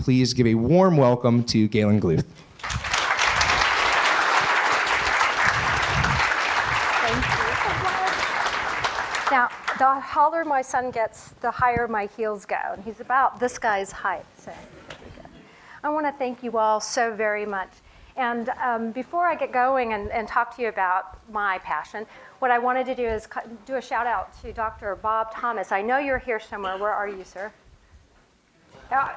please give a warm welcome to Gailynn Gluth. Thank you. Now, the taller my son gets, the higher my heels go. And he's about this guy's height. So there we go. I want to thank you all so very much. And before I get going and talk to you about my passion, what I wanted to do is do a shout out to Dr. Bob Thomas. I know you're here somewhere. Where are you, sir?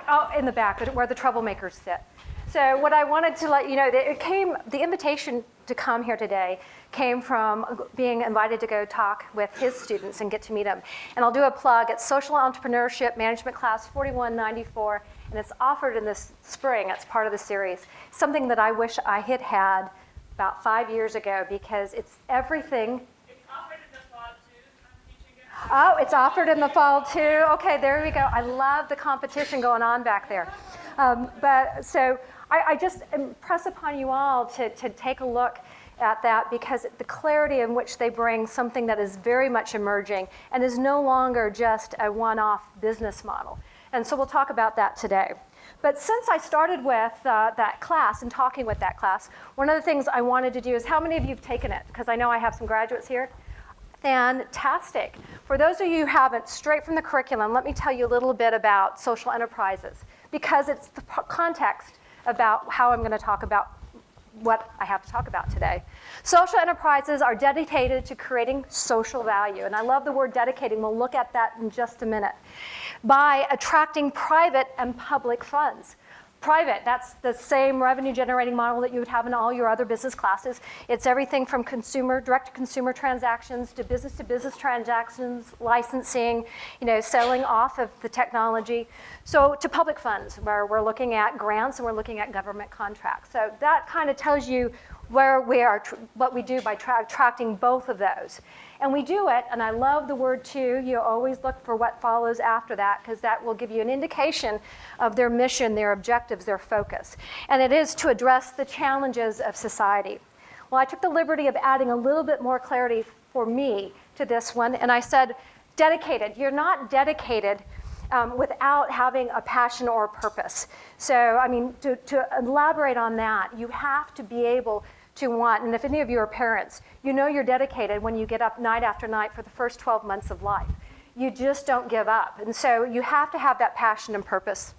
Oh, in the back, where the troublemakers sit. So what I wanted to let you know, the invitation to come here today came from being invited to go talk with his students and get to meet them. And I'll do a plug. It's Social Entrepreneurship Management Class 4194, and it's offered in this spring. It's part of the series. Something that I wish I had had about 5 years ago, because it's everything. It's offered in the fall too. I'm teaching it. Oh, it's offered in the fall too. Okay, there we go. I love the competition going on back there. So I just impress upon you all to take a look at that, because the clarity in which they bring something that is very much emerging and is no longer just a one-off business model. And so we'll talk about that today. But since I started with that class and talking with that class, one of the things I wanted to do is, how many of you have taken it? Because I know I have some graduates here. Fantastic. For those of you who haven't, straight from the curriculum, let me tell you a little bit about social enterprises, because it's the context about how I'm going to talk about what I have to talk about today. Social enterprises are dedicated to creating social value, and I love the word dedicating. We'll look at that in just a minute. By attracting private and public funds. Private, that's the same revenue generating model that you would have in all your other business classes. It's everything from direct to consumer transactions to business transactions, licensing, selling off of the technology. So to public funds, where we're looking at grants and we're looking at government contracts. So that kind of tells you where we are, what we do by attracting both of those. And we do it, and I love the word too. You always look for what follows after that, because that will give you an indication of their mission, their objectives, their focus. And it is to address the challenges of society. Well, I took the liberty of adding a little bit more clarity for me to this one, and I said, dedicated. You're not dedicated without having a passion or a purpose. So, to elaborate on that, you have to be able to want, and if any of you are parents, you know you're dedicated when you get up night after night for the first 12 months of life. You just don't give up. And so you have to have that passion and purpose.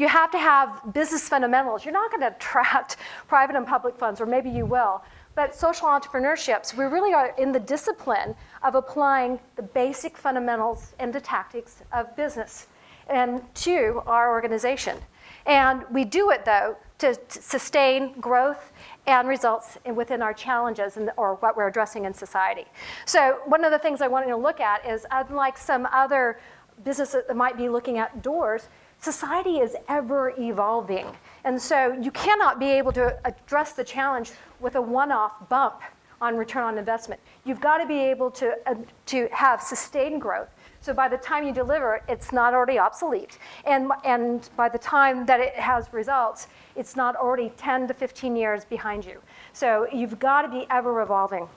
You have to have business fundamentals. You're not going to attract private and public funds, or maybe you will. But social entrepreneurships, we really are in the discipline of applying the basic fundamentals and the tactics of business and to our organization. And we do it, though, to sustain growth and results within our challenges or what we're addressing in society. So one of the things I wanted to look at is, unlike some other businesses that might be looking at doors, society is ever evolving. And so you cannot be able to address the challenge with a one-off bump on return on investment. You've got to be able to have sustained growth. So by the time you deliver it, it's not already obsolete. And by the time that it has results, it's not already 10 to 15 years behind you. So you've got to be ever evolving.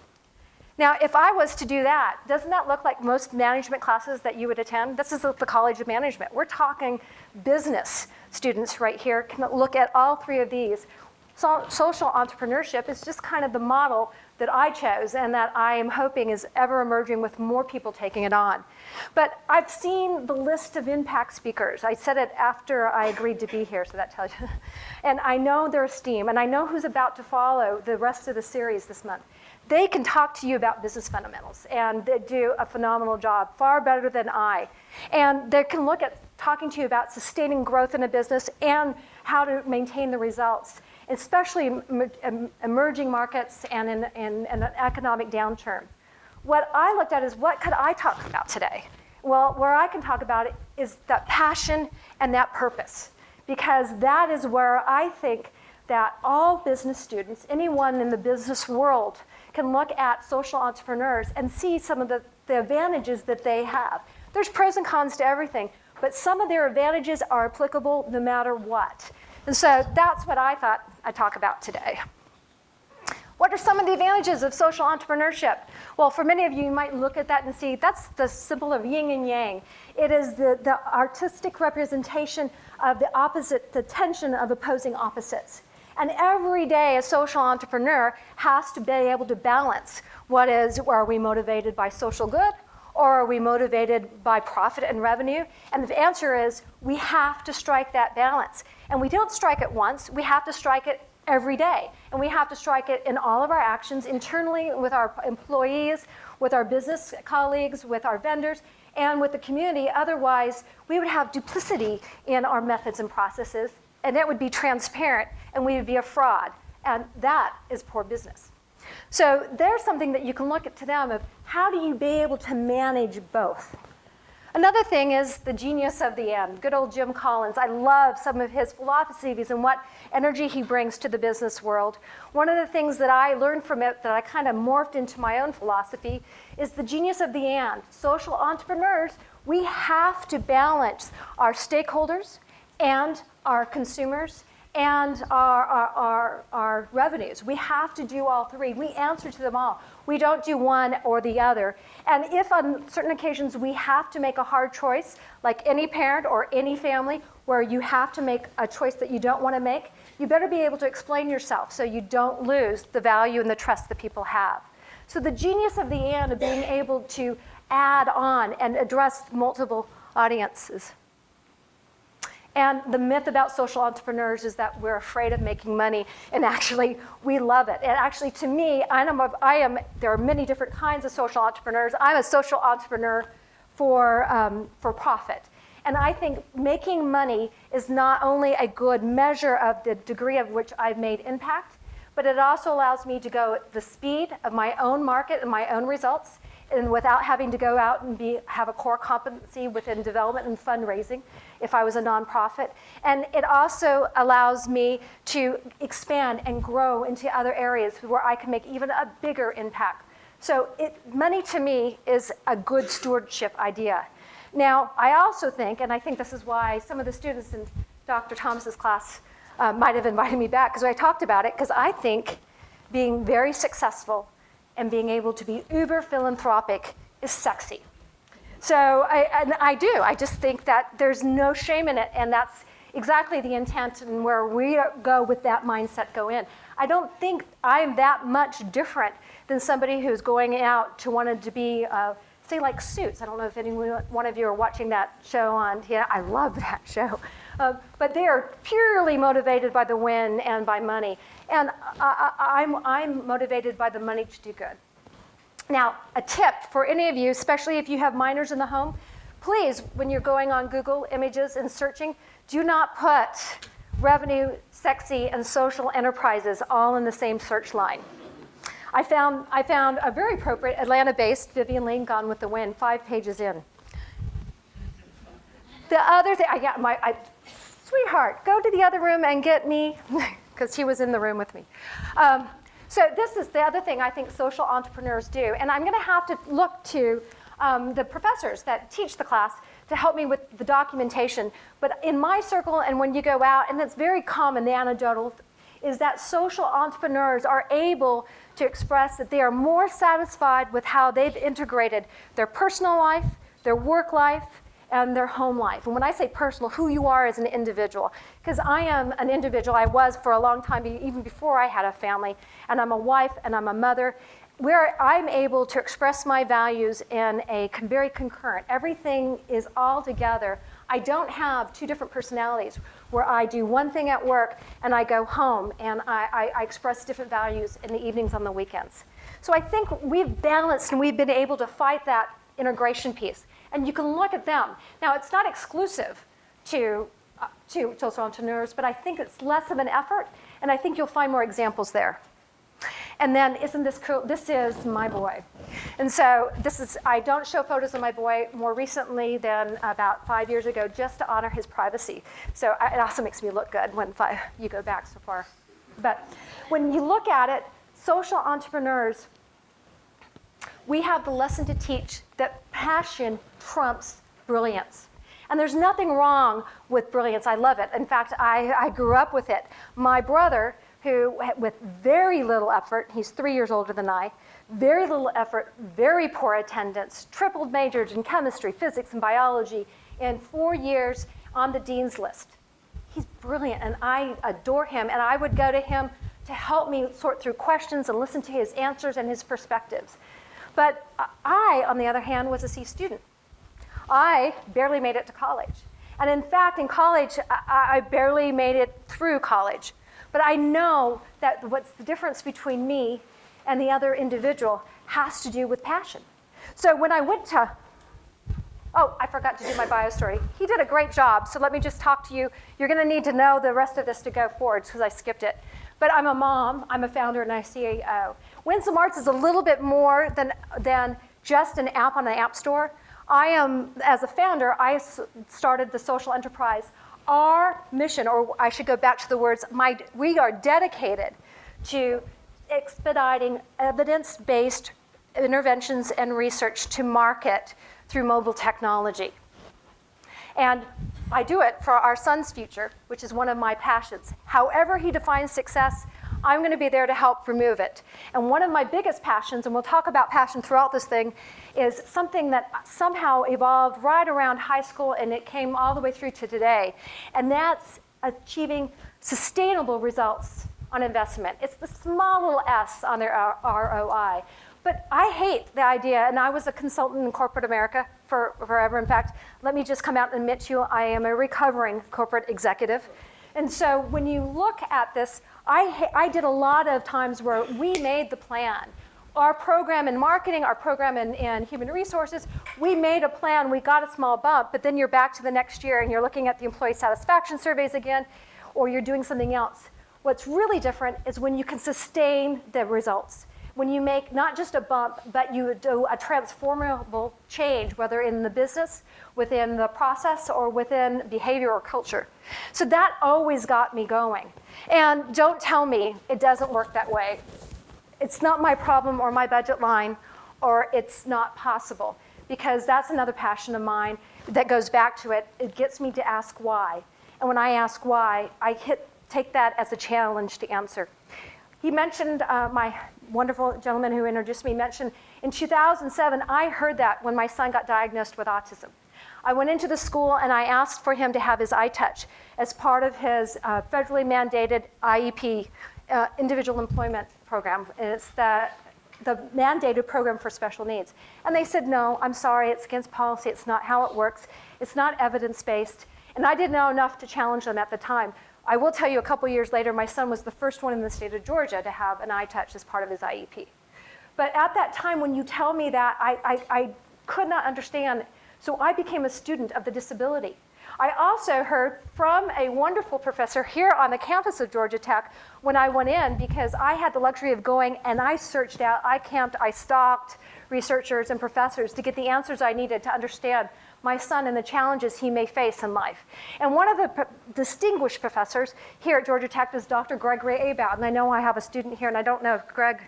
Now, if I was to do that, doesn't that look like most management classes that you would attend? This is the College of Management. We're talking business students right here. Can look at all three of these. So, social entrepreneurship is just kind of the model that I chose and that I am hoping is ever emerging with more people taking it on. But I've seen the list of impact speakers. I said it after I agreed to be here, so that tells you. And I know their esteem, and I know who's about to follow the rest of the series this month. They can talk to you about business fundamentals, and they do a phenomenal job, far better than I. And they can look at talking to you about sustaining growth in a business and how to maintain the results, especially in emerging markets and in an economic downturn. What I looked at is, what could I talk about today? Well, where I can talk about it is that passion and that purpose, because that is where I think that all business students, anyone in the business world, can look at social entrepreneurs and see some of the advantages that they have. There's pros and cons to everything, but some of their advantages are applicable no matter what. And so that's what I thought I'd talk about today. What are some of the advantages of social entrepreneurship? Well, for many of you, you might look at that and see that's the symbol of yin and yang. It is the artistic representation of the opposite, the tension of opposing opposites. And every day, a social entrepreneur has to be able to balance are we motivated by social good, or are we motivated by profit and revenue? And the answer is we have to strike that balance. And we don't strike it once, we have to strike it every day. And we have to strike it in all of our actions, internally with our employees, with our business colleagues, with our vendors, and with the community. Otherwise, we would have duplicity in our methods and processes, and that would be transparent, and we would be a fraud. And that is poor business. So there's something that you can look at to them of how do you be able to manage both? Another thing is the genius of the end. Good old Jim Collins. I love some of his philosophies and what energy he brings to the business world. One of the things that I learned from it that I kind of morphed into my own philosophy is the genius of the and. Social entrepreneurs, we have to balance our stakeholders and our consumers and our revenues. We have to do all three. We answer to them all. We don't do one or the other. And if on certain occasions we have to make a hard choice, like any parent or any family, where you have to make a choice that you don't want to make, you better be able to explain yourself so you don't lose the value and the trust that people have. So the genius of the and of being able to add on and address multiple audiences. And the myth about social entrepreneurs is that we're afraid of making money, and actually, we love it. And actually, to me, there are many different kinds of social entrepreneurs. I'm a social entrepreneur for profit. And I think making money is not only a good measure of the degree of which I've made impact, but it also allows me to go at the speed of my own market and my own results, and without having to go out and have a core competency within development and fundraising if I was a nonprofit. And it also allows me to expand and grow into other areas where I can make even a bigger impact. So money to me is a good stewardship idea. Now, I also think, and I think this is why some of the students in Dr. Thomas's class might have invited me back, because I talked about it, because I think being very successful and being able to be uber philanthropic is sexy. So I do. I just think that there's no shame in it, and that's exactly the intent and where we go with that mindset go in. I don't think I'm that much different than somebody who's going out to wanted to be, say, like Suits. I don't know if any one of you are watching that show on. Yeah, I love that show. But they are purely motivated by the win and by money. And I'm motivated by the money to do good. Now, a tip for any of you, especially if you have minors in the home, please, when you're going on Google Images and searching, do not put revenue, sexy, and social enterprises all in the same search line. I found a very appropriate Atlanta-based Vivian Lane Gone with the Wind, 5 pages in. The other thing, sweetheart, go to the other room and get me, because he was in the room with me. So this is the other thing I think social entrepreneurs do. And I'm going to have to look to the professors that teach the class to help me with the documentation. But in my circle, and when you go out, and it's very common, the anecdotal, is that social entrepreneurs are able to express that they are more satisfied with how they've integrated their personal life, their work life, and their home life. And when I say personal, who you are as an individual. Because I am an individual, I was for a long time, even before I had a family, and I'm a wife and I'm a mother, where I'm able to express my values in a very concurrent. Everything is all together. I don't have two different personalities where I do one thing at work and I go home and I express different values in the evenings on the weekends. So I think we've balanced and we've been able to fight that integration piece. And you can look at them. Now, it's not exclusive to social entrepreneurs, but I think it's less of an effort, and I think you'll find more examples there. And then, isn't this cool? This is my boy. And so I don't show photos of my boy more recently than about 5 years ago, just to honor his privacy. So it also makes me look good when you go back so far. But when you look at it, social entrepreneurs, we have the lesson to teach that passion trumps brilliance. And there's nothing wrong with brilliance. I love it. In fact, I grew up with it. My brother, who, with very little effort, he's 3 years older than I, very little effort, very poor attendance, tripled majors in chemistry, physics, and biology in 4 years on the dean's list. He's brilliant, and I adore him, and I would go to him to help me sort through questions and listen to his answers and his perspectives. But I, on the other hand, was a C student. I barely made it to college. And in fact, in college, I barely made it through college. But I know that what's the difference between me and the other individual has to do with passion. So when I went to, oh, I forgot to do my bio story. He did a great job, so let me just talk to you. You're going to need to know the rest of this to go forward because I skipped it. But I'm a mom, I'm a founder, and I'm a CEO. Winsom Arts is a little bit more than just an app on the App Store. I am, as a founder, I started the social enterprise. Our mission, or I should go back to the words, we are dedicated to expediting evidence-based interventions and research to market through mobile technology. And I do it for our son's future, which is one of my passions. However he defines success, I'm going to be there to help remove it. And one of my biggest passions, and we'll talk about passion throughout this thing, is something that somehow evolved right around high school and it came all the way through to today. And that's achieving sustainable results on investment. It's the small little s on their ROI. But I hate the idea, and I was a consultant in corporate America for forever. In fact, let me just come out and admit to you, I am a recovering corporate executive. And so when you look at this, I did a lot of times where we made the plan. Our program in marketing, our program in human resources, we made a plan, we got a small bump, but then you're back to the next year and you're looking at the employee satisfaction surveys again, or you're doing something else. What's really different is when you can sustain the results. When you make not just a bump, but you do a transformable change, whether in the business, within the process, or within behavior or culture. So that always got me going. And don't tell me it doesn't work that way. It's not my problem or my budget line, or it's not possible, because that's another passion of mine that goes back to it. It gets me to ask why. And when I ask why, I take that as a challenge to answer. He mentioned, my wonderful gentleman who introduced me mentioned, in 2007, I heard that when my son got diagnosed with autism. I went into the school and I asked for him to have his iTouch as part of his federally mandated IEP, individual employment program. And it's the mandated program for special needs. And they said, no, I'm sorry, it's against policy, it's not how it works, it's not evidence-based. And I didn't know enough to challenge them at the time. I will tell you, a couple years later, my son was the first one in the state of Georgia to have an iTouch as part of his IEP. But at that time, when you tell me that, I could not understand. So I became a student of the disability. I also heard from a wonderful professor here on the campus of Georgia Tech when I went in, because I had the luxury of going and I searched out, I camped, I stalked researchers and professors to get the answers I needed to understand my son and the challenges he may face in life. And one of the distinguished professors here at Georgia Tech is Dr. Gregory Abad. And I know I have a student here, and I don't know if Greg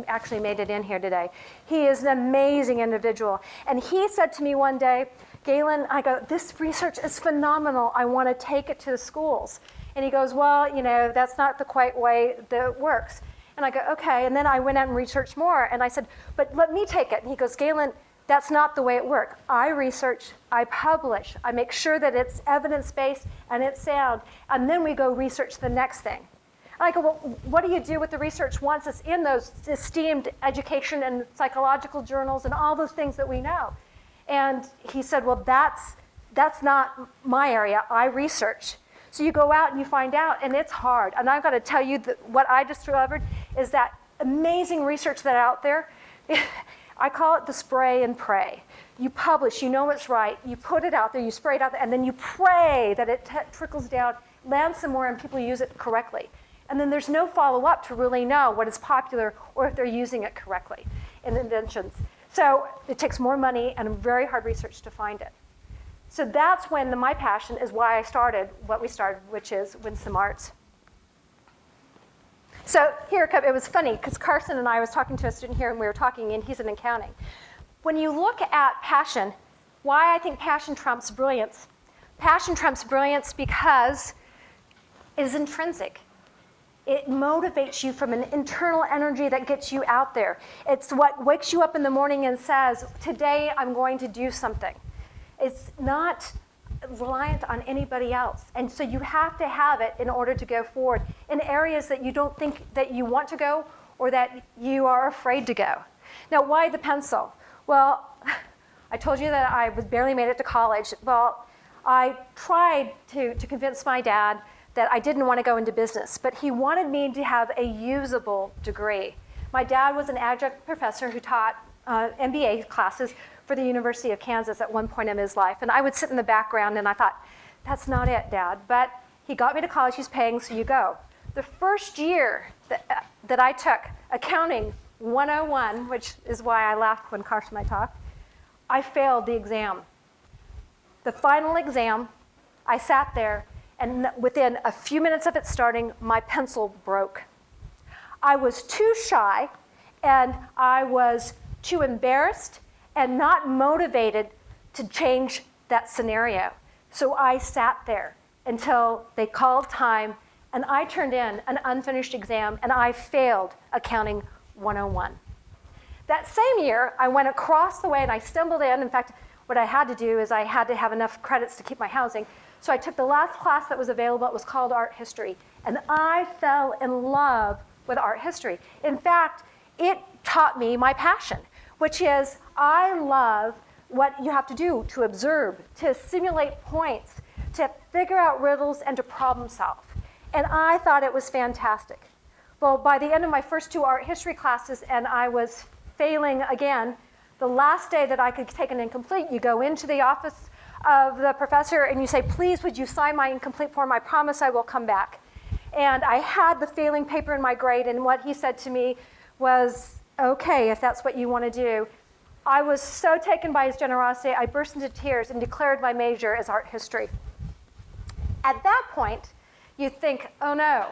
actually made it in here today. He is an amazing individual. And he said to me one day, Gailynn, I go, this research is phenomenal. I want to take it to the schools. And he goes, well, you know, that's not the quite way that it works. And I go, okay. And then I went out and researched more. And I said, but let me take it. And he goes, Gailynn, that's not the way it works. I research, I publish, I make sure that it's evidence-based and it's sound, and then we go research the next thing. And I go, well, what do you do with the research once it's in those esteemed education and psychological journals and all those things that we know? And he said, well, that's not my area. I research. So you go out and you find out, and it's hard. And I've got to tell you that what I discovered is that amazing research that's out there. I call it the spray and pray. You publish, you know it's right, you put it out there, you spray it out there, and then you pray that it trickles down, lands somewhere, and people use it correctly. And then there's no follow-up to really know what is popular or if they're using it correctly in inventions. So it takes more money and very hard research to find it. So that's when my passion is why I started what we started, which is Winsom Arts. So here, it was funny, because Carson and I was talking to a student here, and we were talking, and he's in accounting. When you look at passion, why I think passion trumps brilliance. Passion trumps brilliance because it is intrinsic. It motivates you from an internal energy that gets you out there. It's what wakes you up in the morning and says, today I'm going to do something. It's not reliant on anybody else. And so you have to have it in order to go forward in areas that you don't think that you want to go or that you are afraid to go. Now, why the pencil? Well, I told you that I was barely made it to college. Well, I tried to convince my dad that I didn't want to go into business, but he wanted me to have a usable degree. My dad was an adjunct professor who taught MBA classes for the University of Kansas at one point in his life, and I would sit in the background and I thought, that's not it, Dad, but he got me to college, he's paying, so you go. The first year that I took Accounting 101, which is why I laughed when Carson and I talked, I failed the exam. The final exam, I sat there, and within a few minutes of it starting, my pencil broke. I was too shy, and I was too embarrassed and not motivated to change that scenario. So I sat there until they called time, and I turned in an unfinished exam, and I failed Accounting 101. That same year, I went across the way, and I stumbled in. In fact, what I had to do is I had to have enough credits to keep my housing. So I took the last class that was available. It was called art history. And I fell in love with art history. In fact, it taught me my passion, which is I love what you have to do to observe, to simulate points, to figure out riddles, and to problem solve. And I thought it was fantastic. Well, by the end of my first 2 art history classes, and I was failing again, the last day that I could take an incomplete, you go into the office of the professor and you say, please, would you sign my incomplete form? I promise I will come back. And I had the failing paper in my grade, and what he said to me was, okay, if that's what you want to do. I was so taken by his generosity, I burst into tears and declared my major as art history. At that point, you think, oh no.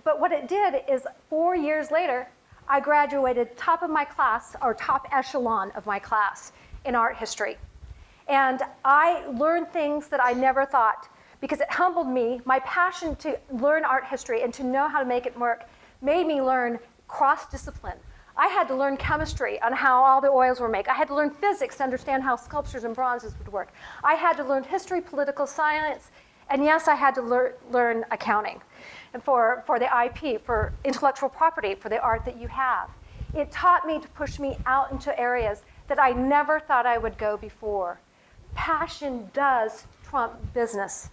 But what it did is 4 years later, I graduated top of my class, or top echelon of my class in art history. And I learned things that I never thought, because it humbled me. My passion to learn art history and to know how to make it work made me learn cross-discipline. I had to learn chemistry on how all the oils were made. I had to learn physics to understand how sculptures and bronzes would work. I had to learn history, political science, and yes, I had to learn accounting and for the IP, for intellectual property, for the art that you have. It taught me to push me out into areas that I never thought I would go before. Passion does trump business.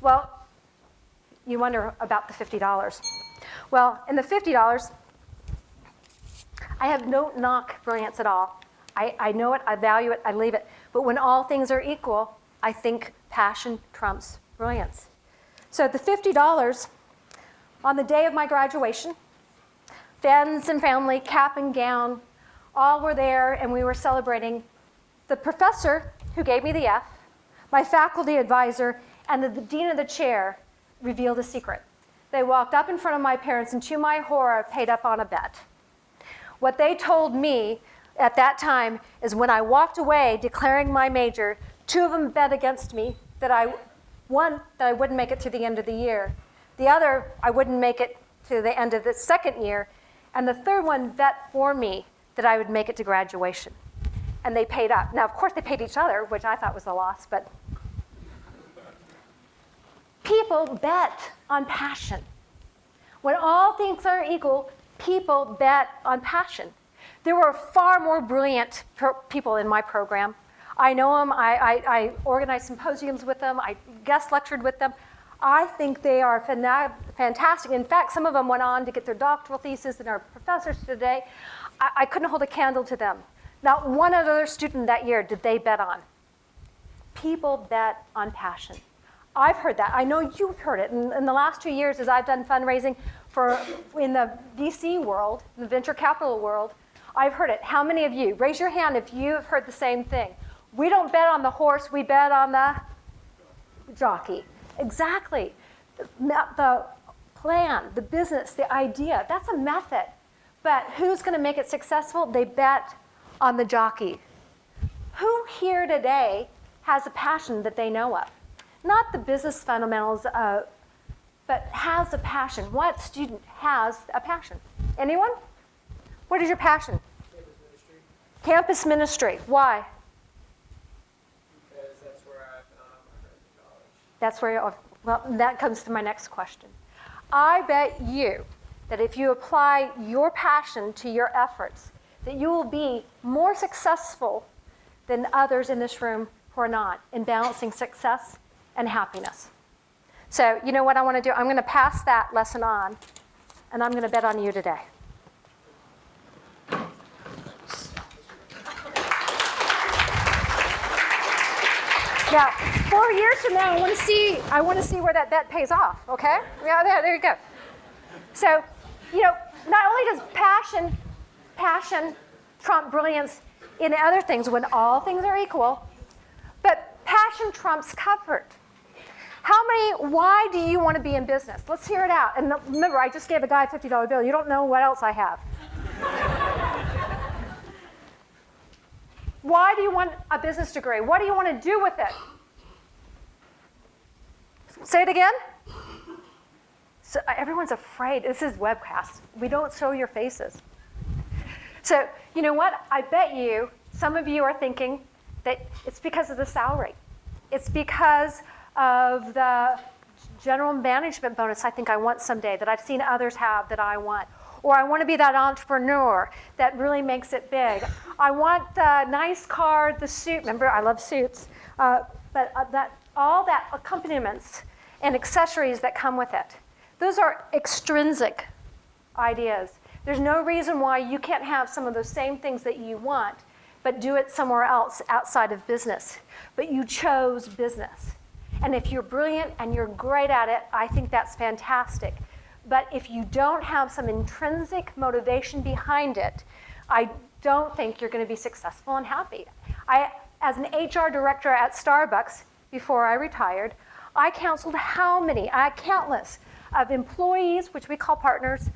Well, you wonder about the $50. Well, in the $50, I have no knock brilliance at all. I know it, I value it, I leave it. But when all things are equal, I think passion trumps brilliance. So the $50, on the day of my graduation, friends and family, cap and gown, all were there, and we were celebrating. The professor who gave me the F, my faculty advisor, and the dean of the chair revealed a secret. They walked up in front of my parents and, to my horror, paid up on a bet. What they told me at that time is when I walked away declaring my major, 2 of them bet against me that I wouldn't make it to the end of the year. The other, I wouldn't make it to the end of the second year. And the third one bet for me that I would make it to graduation. And they paid up. Now, of course, they paid each other, which I thought was a loss, but people bet on passion. When all things are equal, people bet on passion. There were far more brilliant people in my program. I know them. I organized symposiums with them. I guest lectured with them. I think they are fantastic. In fact, some of them went on to get their doctoral thesis and are professors today. I couldn't hold a candle to them. Not one other student that year did they bet on. People bet on passion. I've heard that. I know you've heard it. In the last 2 years, as I've done fundraising in the VC world, the venture capital world, I've heard it. How many of you? Raise your hand if you've heard the same thing. We don't bet on the horse, we bet on the jockey. Exactly. The plan, the business, the idea, that's a method. But who's going to make it successful? They bet on the jockey. Who here today has a passion that they know of? Not the business fundamentals but has a passion? What student has a passion? Anyone? What is your passion? Campus ministry, Campus ministry. Why? because that's where I found my friends in college. That's where, well, that comes to my next question. I bet you that if you apply your passion to your efforts, that you will be more successful than others in this room who are not in balancing success and happiness. So, you know what I want to do? I'm going to pass that lesson on, and I'm going to bet on you today. Now, 4 years from now, I want to see where that bet pays off, okay? Yeah, there you go. So, you know, not only does passion trump brilliance in other things when all things are equal, but passion trumps comfort. Why do you want to be in business? Let's hear it out. And remember, I just gave a guy a $50 bill. You don't know what else I have. Why do you want a business degree? What do you want to do with it? Say it again. So everyone's afraid. This is webcast. We don't show your faces. So you know what? I bet you, some of you are thinking that it's because of the salary. It's because of the general management bonus I think I want someday that I've seen others have that I want. Or I want to be that entrepreneur that really makes it big. I want the nice car, the suit. Remember, I love suits. But all that accompaniments and accessories that come with it. Those are extrinsic ideas. There's no reason why you can't have some of those same things that you want, but do it somewhere else outside of business. But you chose business. And if you're brilliant and you're great at it, I think that's fantastic. But if you don't have some intrinsic motivation behind it, I don't think you're going to be successful and happy. As an HR director at Starbucks, before I retired, I counseled countless of employees, which we call partners,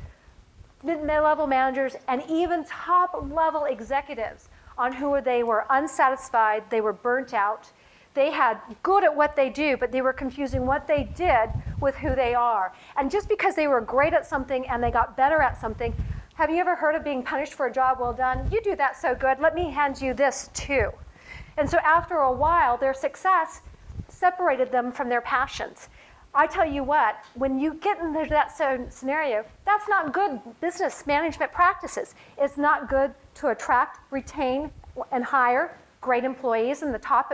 mid-level managers, and even top-level executives on who they were unsatisfied, they were burnt out, they had good at what they do, but they were confusing what they did with who they are. And just because they were great at something and they got better at something, have you ever heard of being punished for a job well done? You do that so good, let me hand you this too. And so after a while, their success separated them from their passions. I tell you what, when you get into that scenario, that's not good business management practices. It's not good to attract, retain, and hire great employees in the top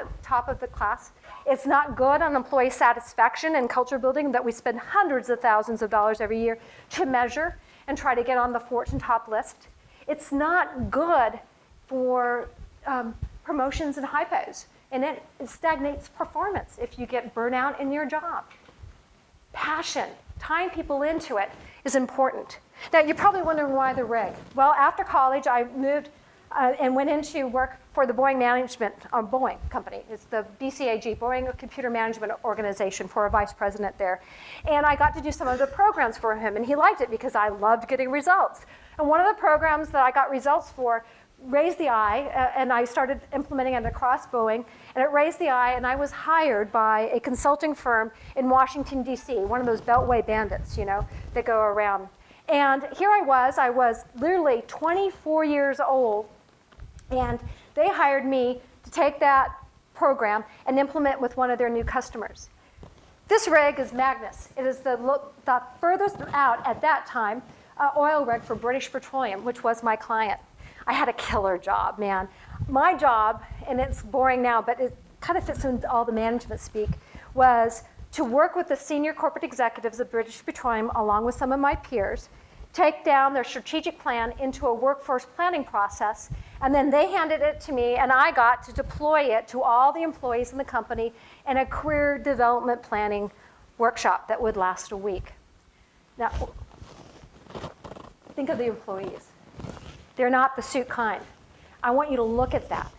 of the class. It's not good on employee satisfaction and culture building that we spend hundreds of thousands of dollars every year to measure and try to get on the Fortune top list. It's not good for promotions and hypos, and it stagnates performance if you get burnout in your job. Passion, tying people into it, is important. Now, you're probably wondering why the rig. Well, after college, I moved and went into work for the Boeing Boeing company. It's the BCAG, Boeing Computer Management Organization, for a vice president there. And I got to do some of the programs for him, and he liked it because I loved getting results. And one of the programs that I got results for raised the eye, and I started implementing it across Boeing, and it raised the eye, and I was hired by a consulting firm in Washington, D.C., one of those Beltway bandits, you know, that go around. And here I was literally 24 years old, and they hired me to take that program and implement with one of their new customers. This rig is Magnus. It is the furthest out at that time oil rig for British Petroleum, which was my client. I had a killer job, man. My job, and it's boring now, but it kind of fits into all the management speak, was to work with the senior corporate executives of British Petroleum along with some of my peers, take down their strategic plan into a workforce planning process, and then they handed it to me, and I got to deploy it to all the employees in the company in a career development planning workshop that would last a week. Now, think of the employees. They're not the suit kind. I want you to look at that.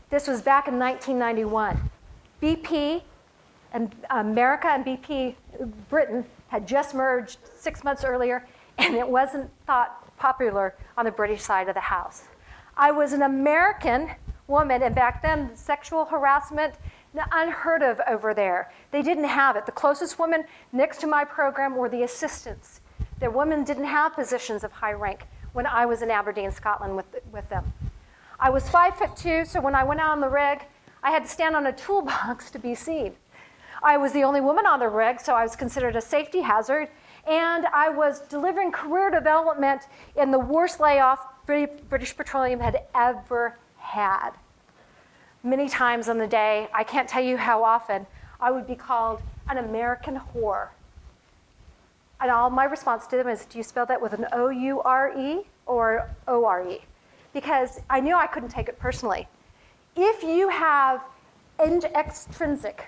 This was back in 1991. BP and America and BP Britain had just merged 6 months earlier, and it wasn't thought popular on the British side of the house. I was an American woman, and back then sexual harassment Now, unheard of over there. They didn't have it. The closest women next to my program were the assistants. The women didn't have positions of high rank when I was in Aberdeen, Scotland with them. I was 5'2", so when I went out on the rig, I had to stand on a toolbox to be seen. I was the only woman on the rig, so I was considered a safety hazard, and I was delivering career development in the worst layoff British Petroleum had ever had. Many times on the day, I can't tell you how often, I would be called an American whore. And all my response to them is, do you spell that with an O-U-R-E or O-R-E? Because I knew I couldn't take it personally. If you have extrinsic,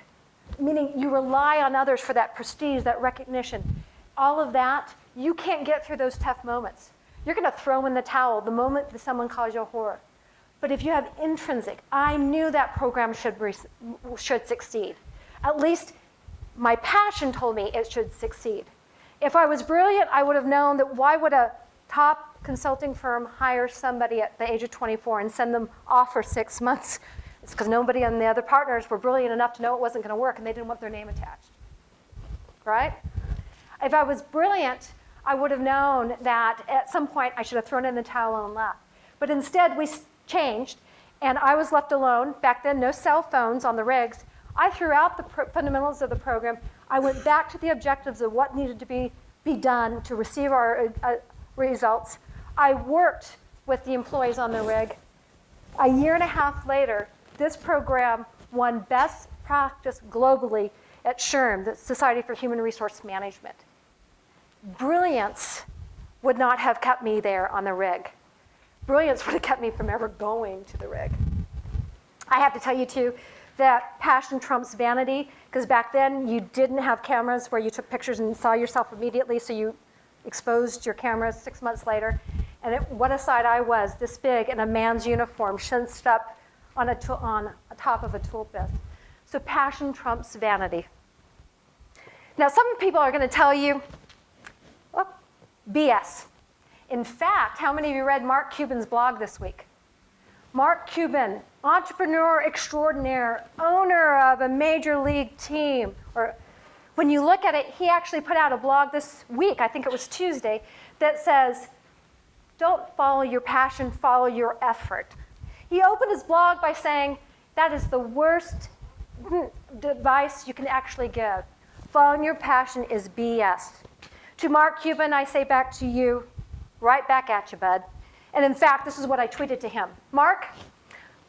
meaning you rely on others for that prestige, that recognition, all of that, you can't get through those tough moments. You're going to throw in the towel the moment that someone calls you a whore. But if you have intrinsic, I knew that program should succeed. At least my passion told me it should succeed. If I was brilliant, I would have known that why would a top consulting firm hire somebody at the age of 24 and send them off for 6 months? It's because nobody on the other partners were brilliant enough to know it wasn't going to work, and they didn't want their name attached. Right? If I was brilliant, I would have known that at some point I should have thrown in the towel and left. But instead, we changed, and I was left alone. Back then, no cell phones on the rigs. I threw out the fundamentals of the program. I went back to the objectives of what needed to be done to receive our results. I worked with the employees on the rig. A year and a half later, this program won best practice globally at SHRM, the Society for Human Resource Management. Brilliance would not have kept me there on the rig. Brilliance would have kept me from ever going to the rig. I have to tell you, too, that passion trumps vanity, because back then you didn't have cameras where you took pictures and saw yourself immediately, so you exposed your cameras 6 months later. And what a sight I was, this big in a man's uniform, cinched up on top of a tool bit. So passion trumps vanity. Now, some people are going to tell you, oh, BS. In fact, how many of you read Mark Cuban's blog this week? Mark Cuban, entrepreneur extraordinaire, owner of a major league team. Or when you look at it, he actually put out a blog this week, I think it was Tuesday, that says, don't follow your passion, follow your effort. He opened his blog by saying, that is the worst advice you can actually give. Following your passion is BS. To Mark Cuban, I say back to you, right back at you, bud. And in fact, this is what I tweeted to him. Mark,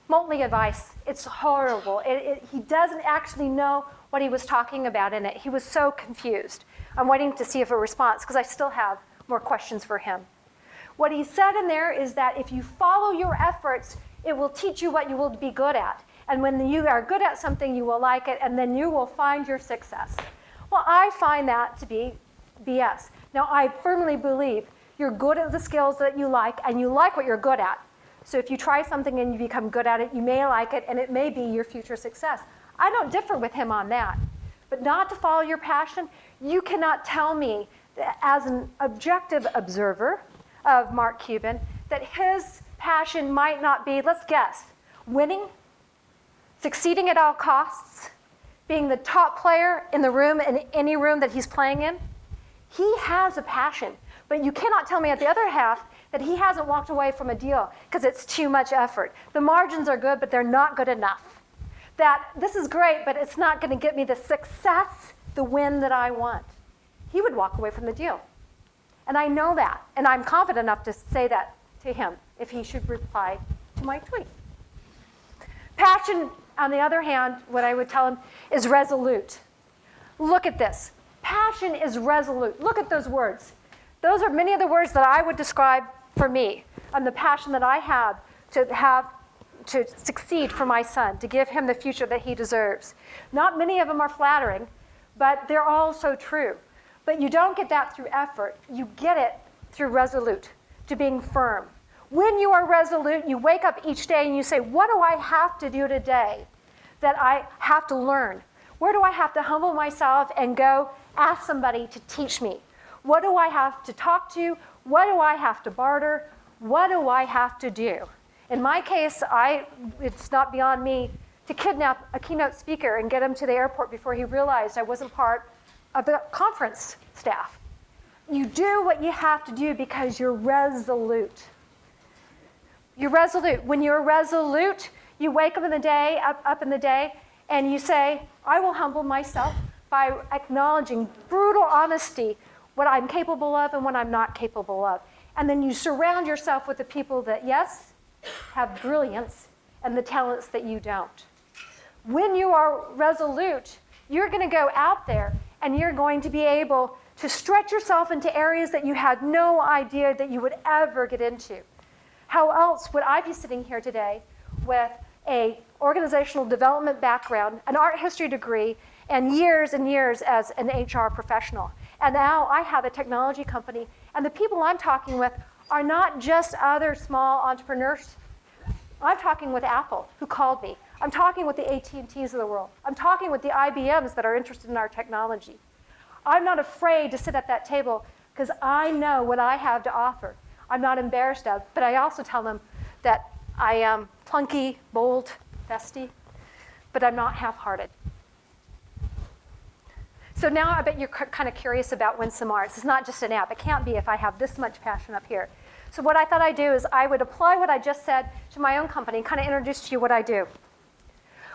Motley advice, it's horrible. He doesn't actually know what he was talking about in it. He was so confused. I'm waiting to see if a response, because I still have more questions for him. What he said in there is that if you follow your efforts, it will teach you what you will be good at. And when you are good at something, you will like it, and then you will find your success. Well, I find that to be BS. Now, I firmly believe you're good at the skills that you like, and you like what you're good at. So if you try something and you become good at it, you may like it, and it may be your future success. I don't differ with him on that. But not to follow your passion, you cannot tell me that as an objective observer of Mark Cuban that his passion might not be, let's guess, winning, succeeding at all costs, being the top player in the room, in any room that he's playing in. He has a passion. But you cannot tell me at the other half that he hasn't walked away from a deal because it's too much effort. The margins are good, but they're not good enough. That this is great, but it's not going to get me the success, the win that I want. He would walk away from the deal. And I know that. And I'm confident enough to say that to him if he should reply to my tweet. Passion, on the other hand, what I would tell him is resolute. Look at this. Passion is resolute. Look at those words. Those are many of the words that I would describe for me and the passion that I have to succeed for my son, to give him the future that he deserves. Not many of them are flattering, but they're all so true. But you don't get that through effort. You get it through resolute, to being firm. When you are resolute, you wake up each day and you say, what do I have to do today that I have to learn? Where do I have to humble myself and go ask somebody to teach me? What do I have to talk to? What do I have to barter? What do I have to do? In my case, it's not beyond me to kidnap a keynote speaker and get him to the airport before he realized I wasn't part of the conference staff. You do what you have to do because you're resolute. You're resolute. When you're resolute, you wake up in the day, and you say, I will humble myself by acknowledging brutal honesty, what I'm capable of and what I'm not capable of. And then you surround yourself with the people that, yes, have brilliance and the talents that you don't. When you are resolute, you're going to go out there and you're going to be able to stretch yourself into areas that you had no idea that you would ever get into. How else would I be sitting here today with a organizational development background, an art history degree, and years as an HR professional? And now I have a technology company, and the people I'm talking with are not just other small entrepreneurs. I'm talking with Apple, who called me. I'm talking with the AT&Ts of the world. I'm talking with the IBMs that are interested in our technology. I'm not afraid to sit at that table because I know what I have to offer. I'm not embarrassed of, but I also tell them that I am plunky, bold, festy, but I'm not half-hearted. So now I bet you're kind of curious about Winsom Arts. It's not just an app. It can't be if I have this much passion up here. So what I thought I'd do is I would apply what I just said to my own company and kind of introduce to you what I do.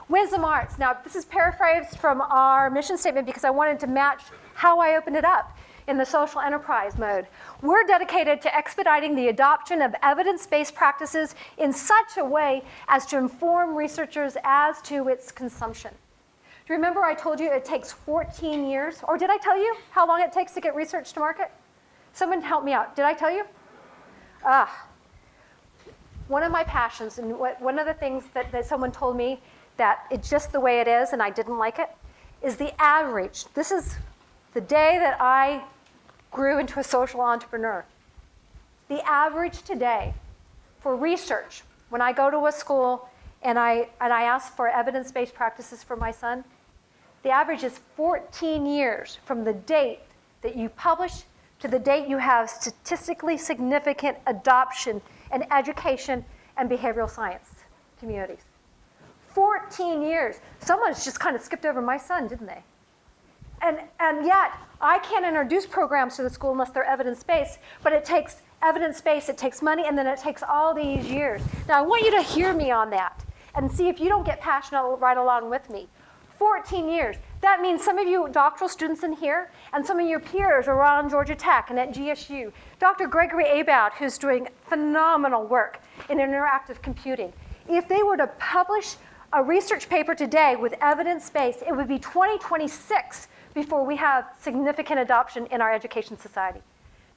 Winsom Arts. Now, this is paraphrased from our mission statement because I wanted to match how I opened it up in the social enterprise mode. We're dedicated to expediting the adoption of evidence-based practices in such a way as to inform researchers as to its consumption. Do you remember I told you it takes 14 years? Or did I tell you how long it takes to get research to market? Someone help me out. Did I tell you? One of my passions, and one of the things that someone told me that it's just the way it is and I didn't like it, is the average. This is the day that I grew into a social entrepreneur. The average today for research, when I go to a school and I ask for evidence-based practices for my son, the average is 14 years from the date that you publish to the date you have statistically significant adoption in education and behavioral science communities. 14 years. Someone's just kind of skipped over my son, didn't they? And yet, I can't introduce programs to the school unless they're evidence-based, but it takes evidence-based, it takes money, and then it takes all these years. Now, I want you to hear me on that and see if you don't get passionate right along with me. 14 years. That means some of you doctoral students in here and some of your peers around Georgia Tech and at GSU. Dr. Gregory Abad, who's doing phenomenal work in interactive computing. If they were to publish a research paper today with evidence-based, it would be 2026 before we have significant adoption in our education society.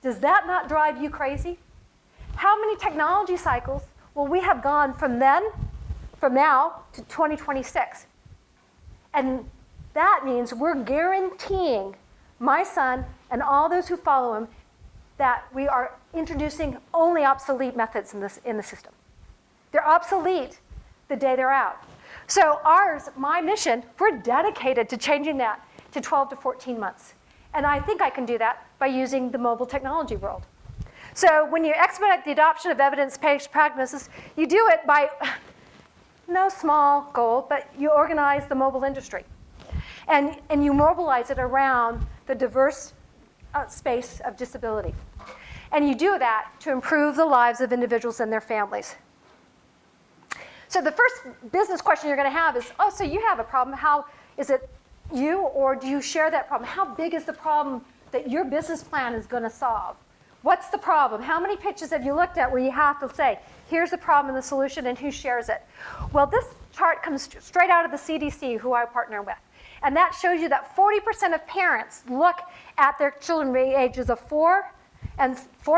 Does that not drive you crazy? How many technology cycles will we have gone from now to 2026? And that means we're guaranteeing my son and all those who follow him that we are introducing only obsolete methods in the system. They're obsolete the day they're out. So my mission, we're dedicated to changing that to 12 to 14 months. And I think I can do that by using the mobile technology world. So when you expedite the adoption of evidence-based practices, you do it by no small goal, but you organize the mobile industry. And you mobilize it around the diverse space of disability. And you do that to improve the lives of individuals and their families. So the first business question you're going to have is, so you have a problem. How is it you, or do you share that problem? How big is the problem that your business plan is going to solve? What's the problem? How many pitches have you looked at where you have to say, here's the problem and the solution, and who shares it? Well, this chart comes straight out of the CDC, who I partner with. And that shows you that 40% of parents look at their children ages of 4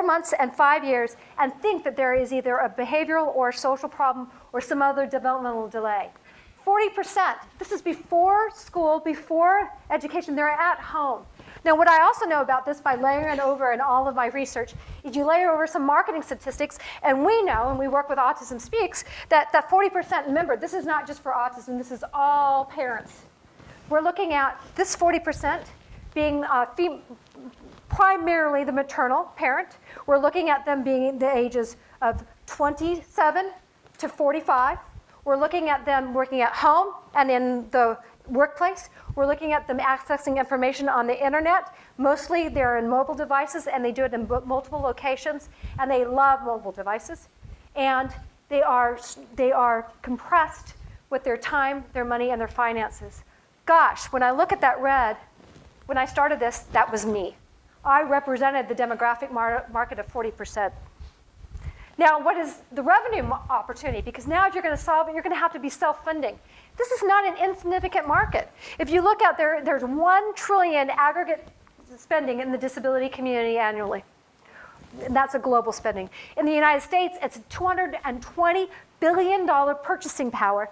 months and 5 years and think that there is either a behavioral or social problem or some other developmental delay. 40%. This is before school, before education. They're at home. Now, what I also know about this by layering it over in all of my research is you layer over some marketing statistics, and we know, and we work with Autism Speaks, that 40%, remember, this is not just for autism, this is all parents. We're looking at this 40% being primarily the maternal parent. We're looking at them being the ages of 27 to 45. We're looking at them working at home and in the workplace. We're looking at them accessing information on the internet. Mostly they're in mobile devices, and they do it in multiple locations, and they love mobile devices. And they are compressed with their time, their money, and their finances. Gosh, when I look at that red, when I started this, that was me. I represented the demographic market of 40%. Now, what is the revenue opportunity? Because now if you're going to solve it, you're going to have to be self-funding. This is not an insignificant market. If you look out there, there's $1 trillion aggregate spending in the disability community annually. And that's a global spending. In the United States, it's $220 billion purchasing power.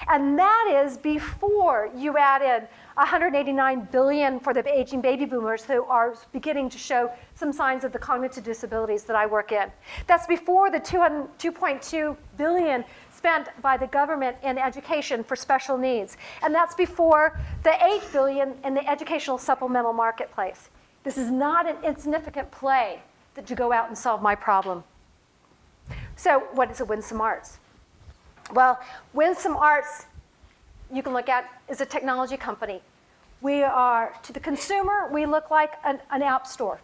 And that is before you add in $189 billion for the aging baby boomers who are beginning to show some signs of the cognitive disabilities that I work in. That's before the $2.2 billion spent by the government in education for special needs. And that's before the $8 billion in the educational supplemental marketplace. This is not an insignificant play to go out and solve my problem. So what is a Winsom Arts? Well, Winsom Arts, you can look at, is a technology company. We are, to the consumer, we look like an app store.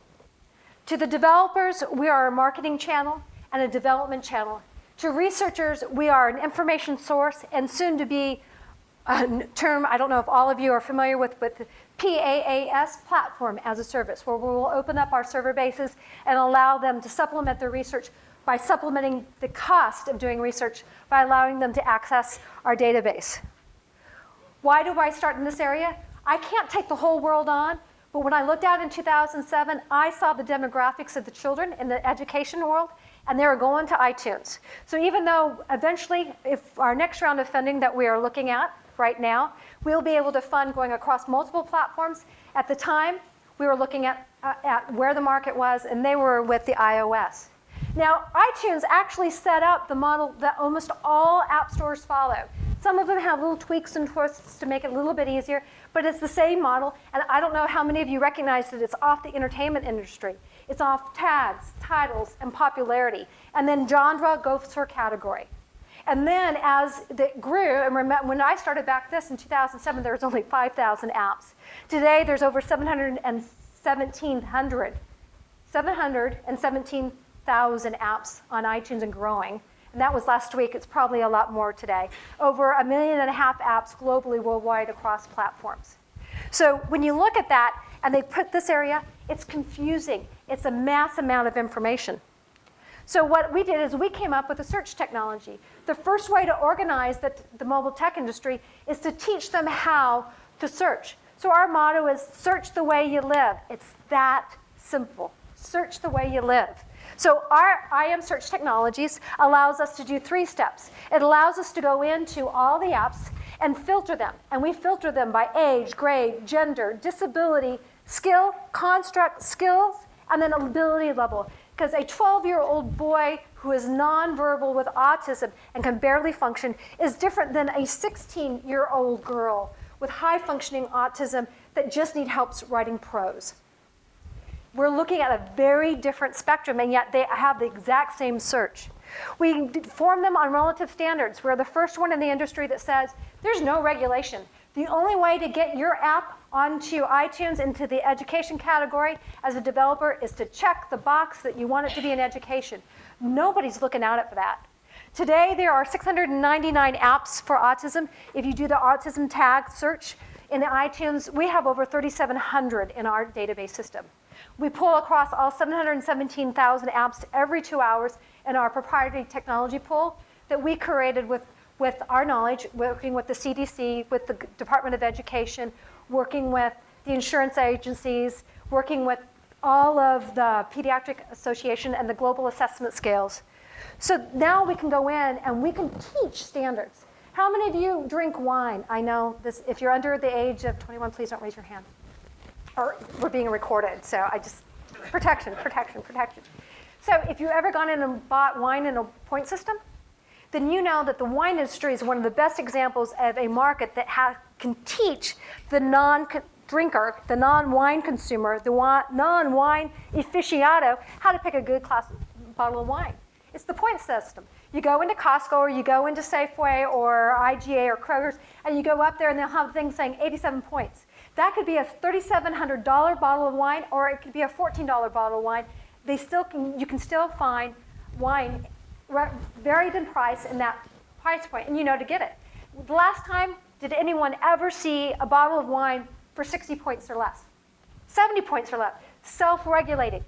To the developers, we are a marketing channel and a development channel. To researchers, we are an information source and soon to be a term I don't know if all of you are familiar with, but the PaaS, platform as a service, where we will open up our server bases and allow them to supplement their research by supplementing the cost of doing research by allowing them to access our database. Why do I start in this area? I can't take the whole world on, but when I looked out in 2007, I saw the demographics of the children in the education world, and they were going to iTunes. So even though eventually, if our next round of funding that we are looking at right now, we'll be able to fund going across multiple platforms. At the time, we were looking at where the market was, and they were with the iOS. Now, iTunes actually set up the model that almost all app stores follow. Some of them have little tweaks and twists to make it a little bit easier, but it's the same model, and I don't know how many of you recognize that it's off the entertainment industry. It's off tags, titles, and popularity, and then genre goes for category. And then as it grew, and remember, when I started back this in 2007, there was only 5,000 apps. Today, there's over 717,000 apps on iTunes and growing. And that was last week. It's probably a lot more today. Over 1.5 million apps globally, worldwide, across platforms. So when you look at that, and they put this area, it's confusing. It's a mass amount of information. So what we did is we came up with a search technology. The first way to organize the mobile tech industry is to teach them how to search. So our motto is search the way you live. It's that simple. Search the way you live. So our IM Search Technologies allows us to do 3 steps. It allows us to go into all the apps and filter them. And we filter them by age, grade, gender, disability, skill, construct, skills, and then ability level. Because a 12-year-old boy who is nonverbal with autism and can barely function is different than a 16-year-old girl with high-functioning autism that just needs help writing prose. We're looking at a very different spectrum, and yet they have the exact same search. We form them on relative standards. We're the first one in the industry that says there's no regulation. The only way to get your app onto iTunes into the education category as a developer is to check the box that you want it to be in education. Nobody's looking at it for that. Today, there are 699 apps for autism. If you do the autism tag search in the iTunes, we have over 3,700 in our database system. We pull across all 717,000 apps every 2 hours in our proprietary technology pool that we created with our knowledge, working with the CDC, with the Department of Education, working with the insurance agencies, working with all of the Pediatric Association and the global assessment scales. So now we can go in and we can teach standards. How many of you drink wine? I know this. If you're under the age of 21, please don't raise your hand. Or we're being recorded, so protection. So if you've ever gone in and bought wine in a point system, then you know that the wine industry is one of the best examples of a market that can teach the non-drinker, the non-wine consumer, the non-wine aficionado, how to pick a good bottle of wine. It's the point system. You go into Costco or you go into Safeway or IGA or Kroger's, and you go up there and they'll have things saying 87 points. That could be a $3,700 bottle of wine, or it could be a $14 bottle of wine. You can still find wine varied in price in that price point, and you know to get it. The last time, did anyone ever see a bottle of wine for 60 points or less? 70 points or less. Self-regulating.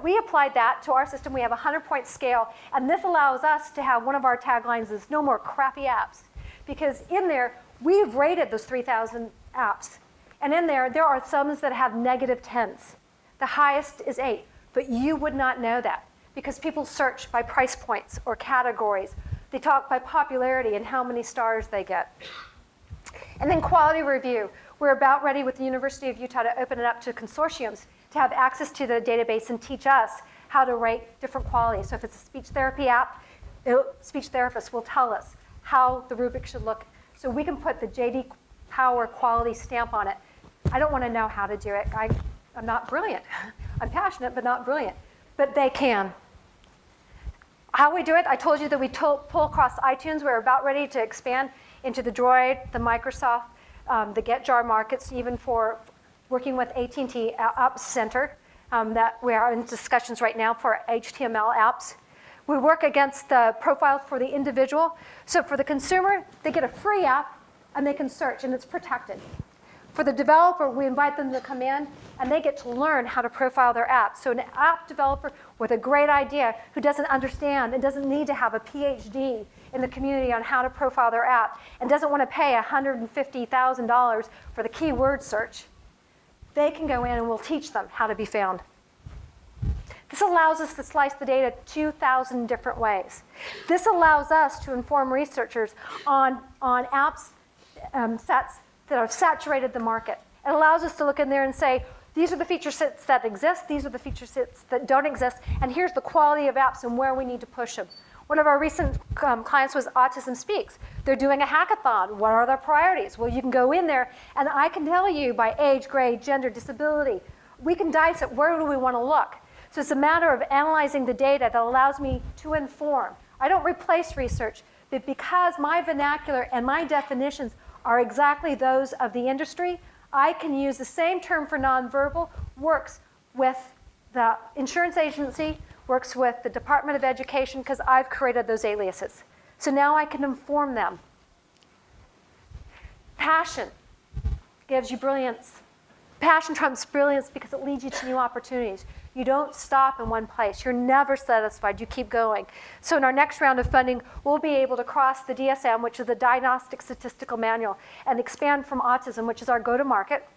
We applied that to our system. We have a 100-point scale, and this allows us to have one of our taglines is no more crappy apps, because in there, we've rated those 3,000 apps, and in there are some that have negative 10s. The highest is 8, but you would not know that, because people search by price points or categories. They talk by popularity and how many stars they get. And then quality review. We're about ready with the University of Utah to open it up to consortiums to have access to the database and teach us how to rate different qualities. So if it's a speech therapy app, speech therapists will tell us how the rubric should look. So we can put the JD Power quality stamp on it. I don't want to know how to do it. I'm not brilliant. I'm passionate, but not brilliant. But they can. How we do it, I told you that we pull across iTunes. We're about ready to expand into the Droid, the Microsoft, the GetJar markets, even for working with AT&T App Center, that we are in discussions right now for HTML apps. We work against the profiles for the individual. So for the consumer, they get a free app, and they can search, and it's protected. For the developer, we invite them to come in, and they get to learn how to profile their app. So an app developer with a great idea who doesn't understand and doesn't need to have a PhD in the community on how to profile their app and doesn't want to pay $150,000 for the keyword search, they can go in and we'll teach them how to be found. This allows us to slice the data 2,000 different ways. This allows us to inform researchers on apps sets that have saturated the market. It allows us to look in there and say, these are the feature sets that exist, these are the feature sets that don't exist, and here's the quality of apps and where we need to push them. One of our recent clients was Autism Speaks. They're doing a hackathon. What are their priorities? Well, you can go in there, and I can tell you by age, grade, gender, disability. We can dice it. Where do we want to look? So it's a matter of analyzing the data that allows me to inform. I don't replace research, but because my vernacular and my definitions are exactly those of the industry, I can use the same term for nonverbal, works with the insurance agency, works with the Department of Education, because I've created those aliases. So now I can inform them. Passion gives you brilliance. Passion trumps brilliance because it leads you to new opportunities. You don't stop in one place. You're never satisfied. You keep going. So in our next round of funding, we'll be able to cross the DSM, which is the Diagnostic Statistical Manual, and expand from autism, which is our go-to-market,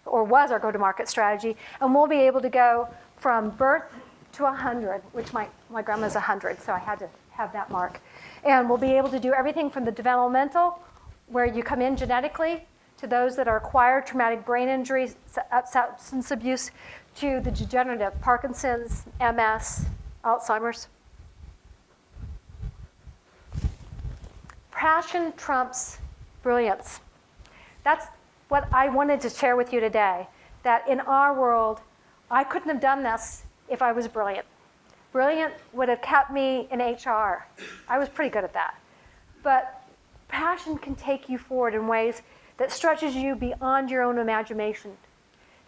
or was our go-to-market strategy, and we'll be able to go from birth to 100, which my grandma's 100, so I had to have that mark. And we'll be able to do everything from the developmental, where you come in genetically, to those that are acquired traumatic brain injuries, substance abuse, to the degenerative, Parkinson's, MS, Alzheimer's. Passion trumps brilliance. That's what I wanted to share with you today, that in our world, I couldn't have done this if I was brilliant. Brilliant would have kept me in HR. I was pretty good at that. But passion can take you forward in ways that stretches you beyond your own imagination.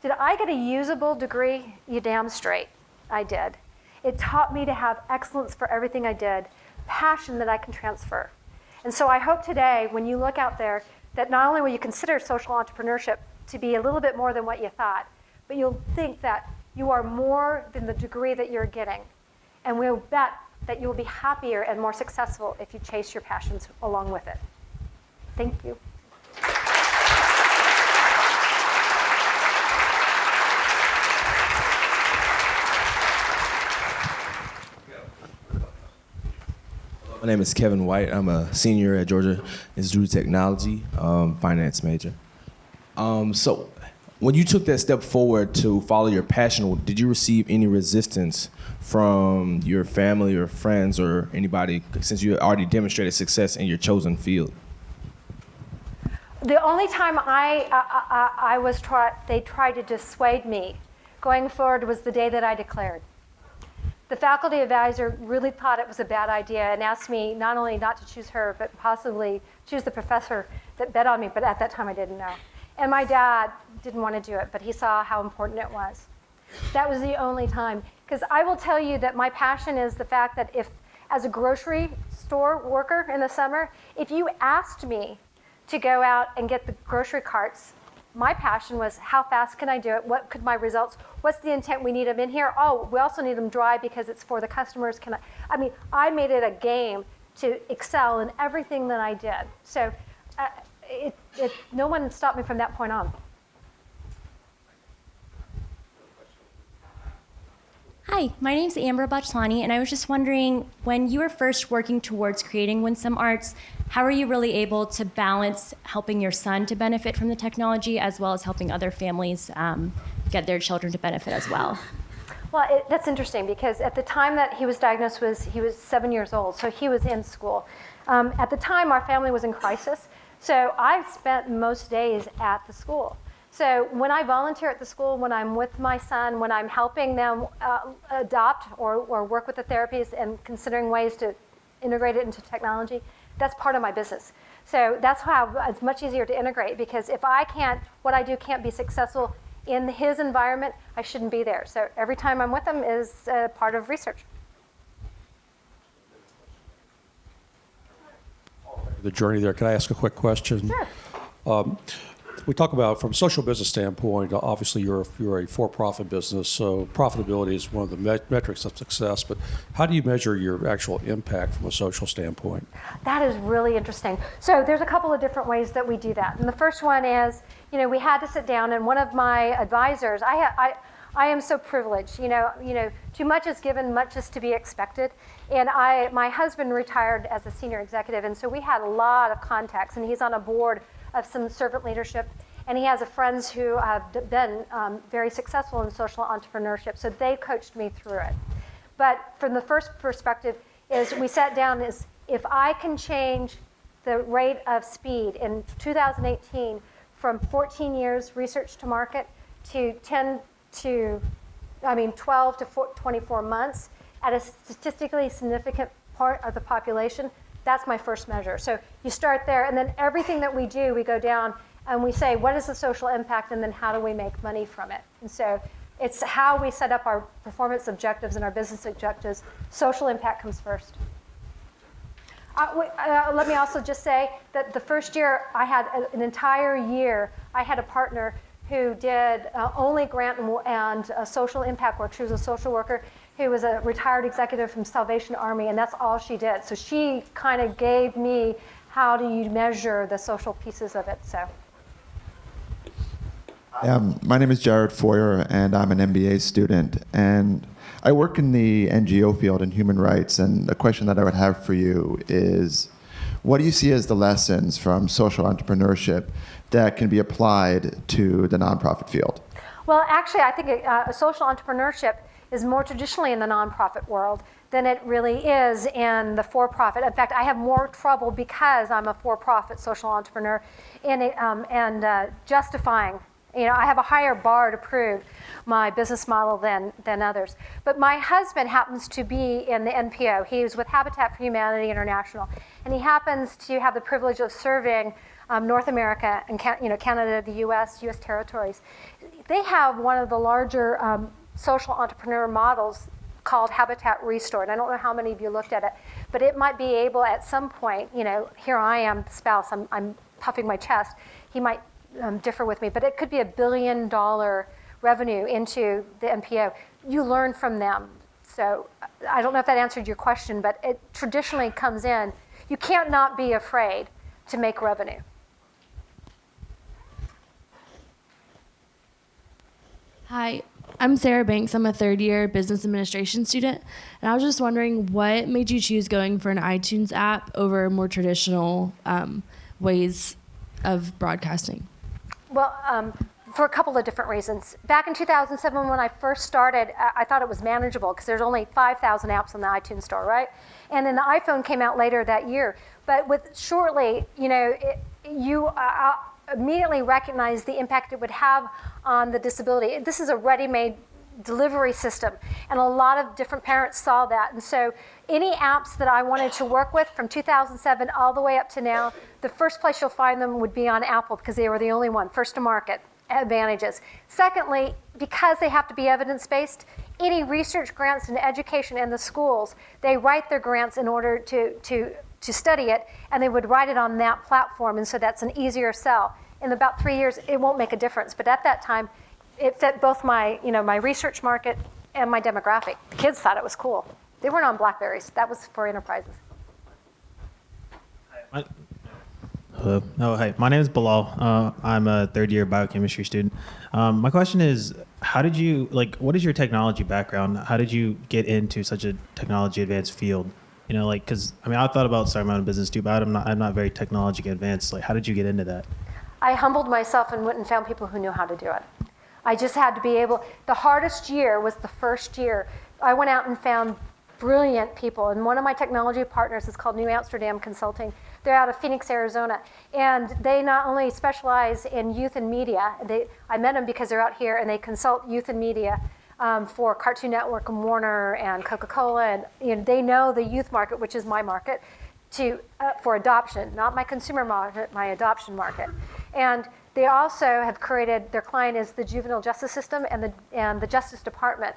Did I get a usable degree? You damn straight, I did. It taught me to have excellence for everything I did, passion that I can transfer. And so I hope today, when you look out there, that not only will you consider social entrepreneurship to be a little bit more than what you thought, but you'll think that you are more than the degree that you're getting. And we'll bet that you'll be happier and more successful if you chase your passions along with it. Thank you. My name is Kevin White. I'm a senior at Georgia Institute of Technology, finance major. So when you took that step forward to follow your passion, did you receive any resistance from your family or friends or anybody, since you already demonstrated success in your chosen field? The only time they tried to dissuade me going forward was the day that I declared. the faculty advisor really thought it was a bad idea and asked me not only not to choose her, but possibly choose the professor that bet on me, but at that time I didn't know. And my dad didn't want to do it, but he saw how important it was. That was the only time. Because I will tell you that my passion is the fact that if, as a grocery store worker in the summer, if you asked me to go out and get the grocery carts, my passion was how fast can I do it? What could my results, what's the intent we need them in here? Oh, we also need them dry because it's for the customers. I mean, I made it a game to excel in everything that I did. So no one stopped me from that point on. Hi, my name's Amber Bachlani, and I was just wondering, when you were first working towards creating Winsom Arts, how were you really able to balance helping your son to benefit from the technology as well as helping other families get their children to benefit as well? Well, that's interesting because at the time that he was diagnosed, he was 7 years old, so he was in school. At the time, our family was in crisis, so I spent most days at the school. So when I volunteer at the school, when I'm with my son, when I'm helping them adopt or work with the therapies and considering ways to integrate it into technology, that's part of my business. So that's how it's much easier to integrate, because if what I do can't be successful in his environment, I shouldn't be there. So every time I'm with him is part of research. The journey there. Can I ask a quick question? Sure. We talk about, from a social business standpoint, obviously you're a for-profit business, so profitability is one of the metrics of success, but how do you measure your actual impact from a social standpoint? That is really interesting. So there's a couple of different ways that we do that. And the first one is, we had to sit down, and one of my advisors, I am so privileged, too much is given, much is to be expected. And my husband retired as a senior executive, and so we had a lot of contacts, and he's on a board of some servant leadership, and he has friends who have been very successful in social entrepreneurship, so they coached me through it. But from the first perspective is we sat down is if I can change the rate of speed in 2018 from 14 years research to market to 12 to 24 months at a statistically significant part of the population, that's my first measure. So you start there, and then everything that we do, we go down and we say, what is the social impact, and then how do we make money from it? And so it's how we set up our performance objectives and our business objectives. Social impact comes first. Let me also just say that the first year, I had an entire year, I had a partner who did only grant and social impact work. She was a social worker who was a retired executive from Salvation Army, and that's all she did. So she kind of gave me how do you measure the social pieces of it. So. My name is Jared Foyer, and I'm an MBA student. And I work in the NGO field in human rights, and the question that I would have for you is, what do you see as the lessons from social entrepreneurship that can be applied to the nonprofit field? Well, actually, I think a social entrepreneurship is more traditionally in the nonprofit world than it really is in the for-profit. In fact, I have more trouble because I'm a for-profit social entrepreneur in justifying. I have a higher bar to prove my business model than others. But my husband happens to be in the NPO. He was with Habitat for Humanity International, and he happens to have the privilege of serving North America and Canada, the U.S. territories. They have one of the larger social entrepreneur models called Habitat Restored. I don't know how many of you looked at it, but it might be able at some point, here I am, spouse, I'm puffing my chest. He might differ with me, but it could be $1 billion revenue into the NPO. You learn from them. So I don't know if that answered your question, but it traditionally comes in. You can't not be afraid to make revenue. Hi, I'm Sarah Banks. I'm a third-year business administration student, and I was just wondering what made you choose going for an iTunes app over more traditional ways of broadcasting? Well, for a couple of different reasons. Back in 2007, when I first started, I thought it was manageable because there's only 5,000 apps on the iTunes store, right? And then the iPhone came out later that year. But shortly, you immediately recognized the impact it would have on the disability. This is a ready-made delivery system. And a lot of different parents saw that. And so any apps that I wanted to work with from 2007 all the way up to now, the first place you'll find them would be on Apple because they were the only one, first to market, advantages. Secondly, because they have to be evidence-based, any research grants in education and the schools, they write their grants in order to study it, and they would write it on that platform, and so that's an easier sell. In about 3 years, it won't make a difference, but at that time, it fit both my, my research market and my demographic. The kids thought it was cool. They weren't on BlackBerries. That was for enterprises. Hello. Oh, hi. My name is Bilal. I'm a third-year biochemistry student. My question is, what is your technology background? How did you get into such a technology advanced field? Because I thought about starting my own business too, but I'm not very technology advanced. How did you get into that? I humbled myself and went and found people who knew how to do it. I just had to be able. The hardest year was the first year. I went out and found brilliant people, and one of my technology partners is called New Amsterdam Consulting. They're out of Phoenix, Arizona, and they not only specialize in youth and media. I met them because they're out here, and they consult youth and media for Cartoon Network and Warner and Coca-Cola, and they know the youth market, which is my market, for adoption, not my consumer market, my adoption market. And they also have created, their client is the juvenile justice system and the Justice Department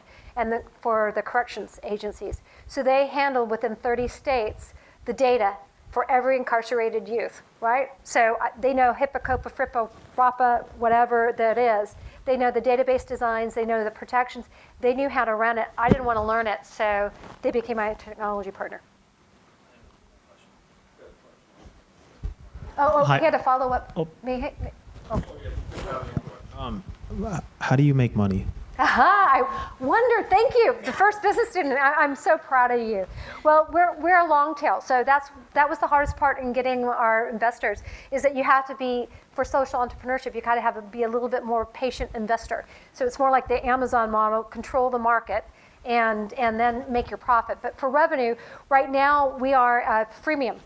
for the corrections agencies. So they handle within 30 states the data for every incarcerated youth, right? So they know HIPAA, COPA, FRIPA, FRAPA, whatever that is. They know the database designs, they know the protections. They knew how to run it. I didn't want to learn it, so they became my technology partner. Hi. He had a follow-up. Oh. Oh. How do you make money? Aha, I wonder, thank you. The first business student, I'm so proud of you. Well, we're a long tail, so that was the hardest part in getting our investors, is that you have to be, for social entrepreneurship, you gotta be a little bit more patient investor. So it's more like the Amazon model, control the market, and then make your profit. But for revenue, right now we are a freemium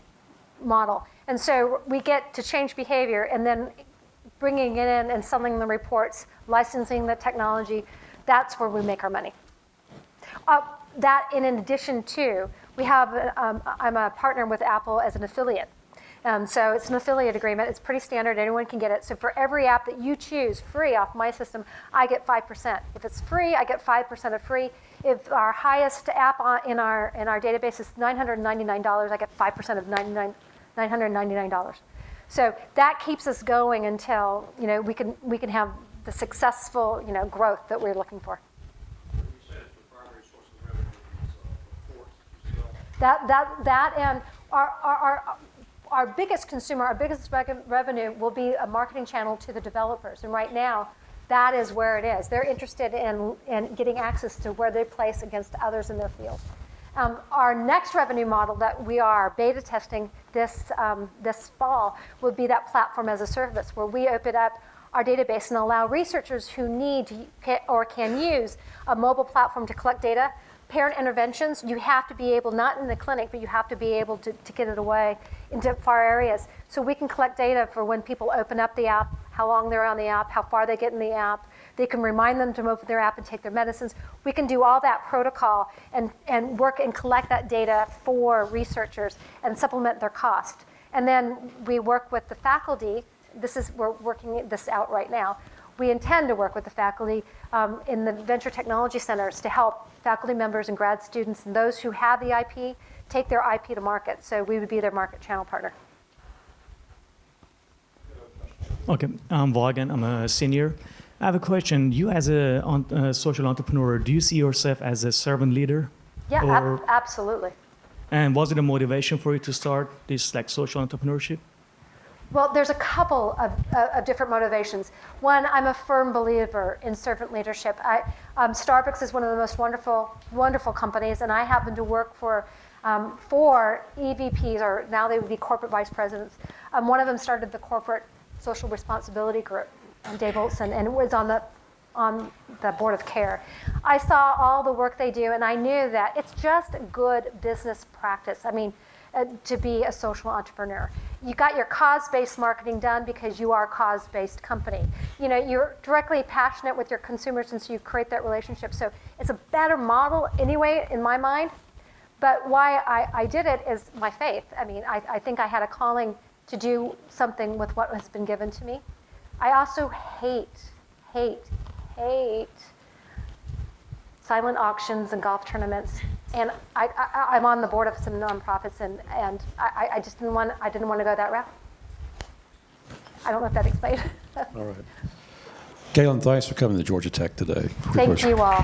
model. And so we get to change behavior and then bringing it in and selling the reports, licensing the technology, that's where we make our money. That in addition to, we have, I'm a partner with Apple as an affiliate. So it's an affiliate agreement. It's pretty standard. Anyone can get it. So for every app that you choose free off my system, I get 5%. If it's free, I get 5% of free. If our highest app in our database is $999, I get 5% of $999. So that keeps us going until we can have the successful growth that we're looking for. You said it's the primary source of revenue is That and our biggest consumer, our biggest revenue will be a marketing channel to the developers. And right now, that is where it is. They're interested in getting access to where they place against others in their field. Our next revenue model that we are beta testing this fall will be that platform as a service, where we open up our database and allow researchers who need to or can use a mobile platform to collect data. Parent interventions, you have to be able, not in the clinic, but you have to be able to get it away into far areas. So we can collect data for when people open up the app, how long they're on the app, how far they get in the app. They can remind them to open their app and take their medicines. We can do all that protocol and work and collect that data for researchers and supplement their cost. And then we work with the faculty. We're working this out right now. We intend to work with the faculty in the venture technology centers to help faculty members and grad students and those who have the IP take their IP to market. So we would be their market channel partner. Okay, I'm Vagan. I'm a senior. I have a question. You as a social entrepreneur, do you see yourself as a servant leader? Yeah, absolutely. And was it a motivation for you to start this social entrepreneurship? Well, there's a couple of different motivations. One, I'm a firm believer in servant leadership. Starbucks is one of the most wonderful companies, and I happen to work for 4 EVPs, or now they would be corporate vice presidents. One of them started the corporate social responsibility group, Dave Olson, and it was on the board of care. I saw all the work they do, and I knew that it's just good business practice. I mean, to be a social entrepreneur. You got your cause-based marketing done because you are a cause-based company. You're directly passionate with your consumers, and so you create that relationship. So it's a better model anyway, in my mind. But why I did it is my faith. I mean, I think I had a calling to do something with what has been given to me. I also hate silent auctions and golf tournaments. And I'm on the board of some nonprofits, and I just didn't want to go that route. I don't know if that explains. All right. Gailynn, thanks for coming to Georgia Tech today. Thank you all.